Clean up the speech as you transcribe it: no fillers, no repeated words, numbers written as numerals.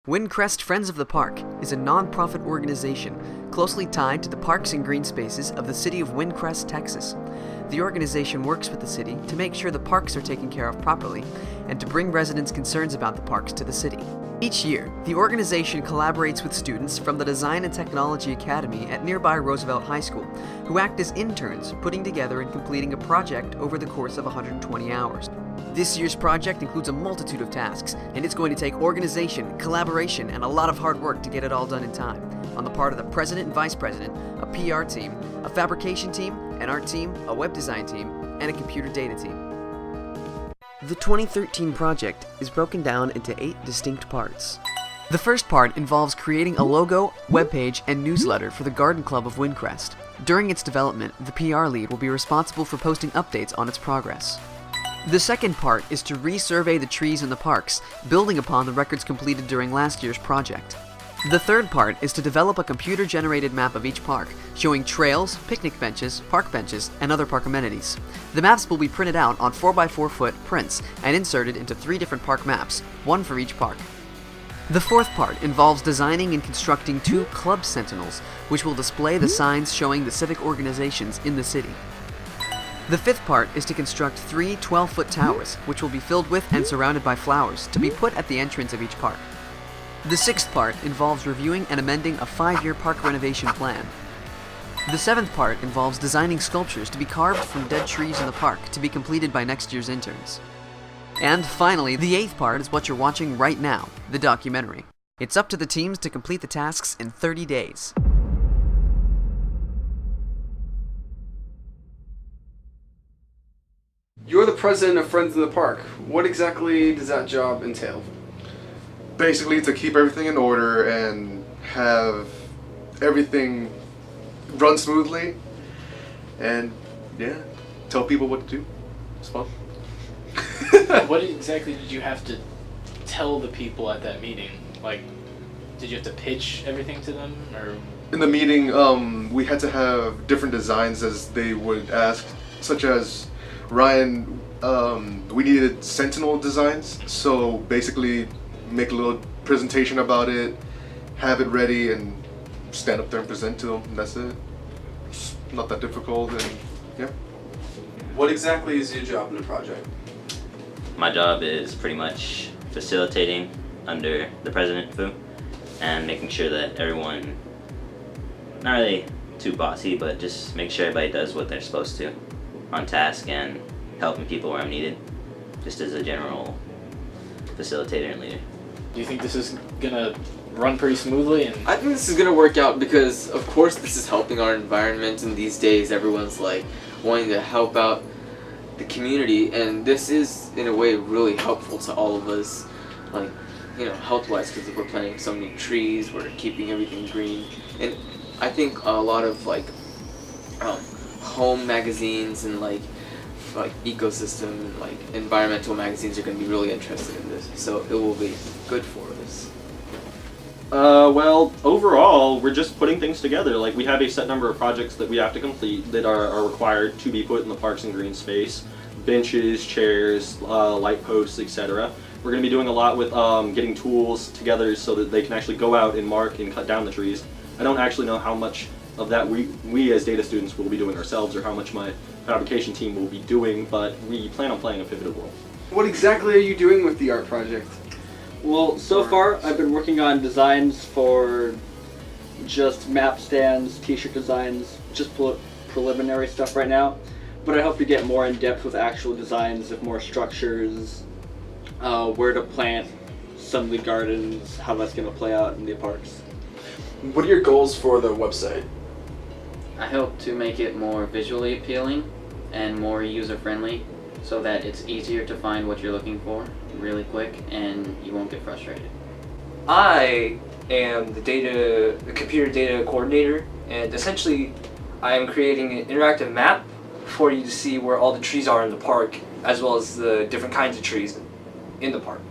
Windcrest Friends of the Park is a non-profit organization closely tied to the parks and green spaces of the city of Windcrest, Texas. The organization works with the city to make sure the parks are taken care of properly and to bring residents' concerns about the parks to the city. Each year, the organization collaborates with students from the Design and Technology Academy at nearby Roosevelt High School, who act as interns, putting together and completing a project over the course of 120 hours. This year's project includes a multitude of tasks, and it's going to take organization, collaboration, and a lot of hard work to get it all done in time, on the part of the president and vice president, a PR team, a fabrication team, an art team, a web design team, and a computer data team. The 2013 project is broken down into 8 distinct parts. The first part involves creating a logo, webpage, and newsletter for the Garden Club of Windcrest. During its development, the PR lead will be responsible for posting updates on its progress. The second part is to resurvey the trees in the parks, building upon the records completed during last year's project. The third part is to develop a computer-generated map of each park, showing trails, picnic benches, park benches, and other park amenities. The maps will be printed out on 4x4-foot prints and inserted into 3 different park maps, one for each park. The fourth part involves designing and constructing 2 club sentinels, which will display the signs showing the civic organizations in the city. The fifth part is to construct 3 12-foot towers, which will be filled with and surrounded by flowers, to be put at the entrance of each park. The sixth part involves reviewing and amending a 5-year park renovation plan. The seventh part involves designing sculptures to be carved from dead trees in the park, to be completed by next year's interns. And finally, the 8th part is what you're watching right now, the documentary. It's up to the teams to complete the tasks in 30 days. You're the president of Friends of the Park. What exactly does that job entail? Basically to keep everything in order and have everything run smoothly and tell people what to do. It's fun. What exactly did you have to tell the people at that meeting? Like, did you have to pitch everything to them, or? In the meeting, we had to have different designs as they would ask, such as Ryan, we needed sentinel designs, so basically make a little presentation about it, have it ready, and stand up there and present to them, and that's it. It's not that difficult, and yeah. What exactly is your job in the project? My job is pretty much facilitating under the president, Fu, and making sure that everyone, not really too bossy, but just make sure everybody does what they're supposed to on task and helping people where I'm needed, just as a general facilitator and leader. Do you think this is gonna run pretty smoothly? And I think this is gonna work out because, of course, this is helping our environment, and these days everyone's like wanting to help out the community, and this is in a way really helpful to all of us, like, you know, health-wise, because we're planting so many trees, we're keeping everything green, and I think a lot of like home magazines and like ecosystem and like environmental magazines are going to be really interested in this, so it will be good for us. Well, overall, we're just putting things together. Like, we have a set number of projects that we have to complete that are required to be put in the parks and green space. Benches, chairs, light posts, etc. We're going to be doing a lot with getting tools together so that they can actually go out and mark and cut down the trees. I don't actually know how much of that we as data students will be doing ourselves, or how much my fabrication team will be doing, but we plan on playing a pivotal role. What exactly are you doing with the art project? Well, so far I've been working on designs for just map stands, t-shirt designs, just preliminary stuff right now, but I hope to get more in depth with actual designs of more structures, where to plant some of the gardens, how that's going to play out in the parks. What are your goals for the website? I hope to make it more visually appealing and more user-friendly so that it's easier to find what you're looking for really quick and you won't get frustrated. I am the computer data coordinator, and essentially I am creating an interactive map for you to see where all the trees are in the park, as well as the different kinds of trees in the park.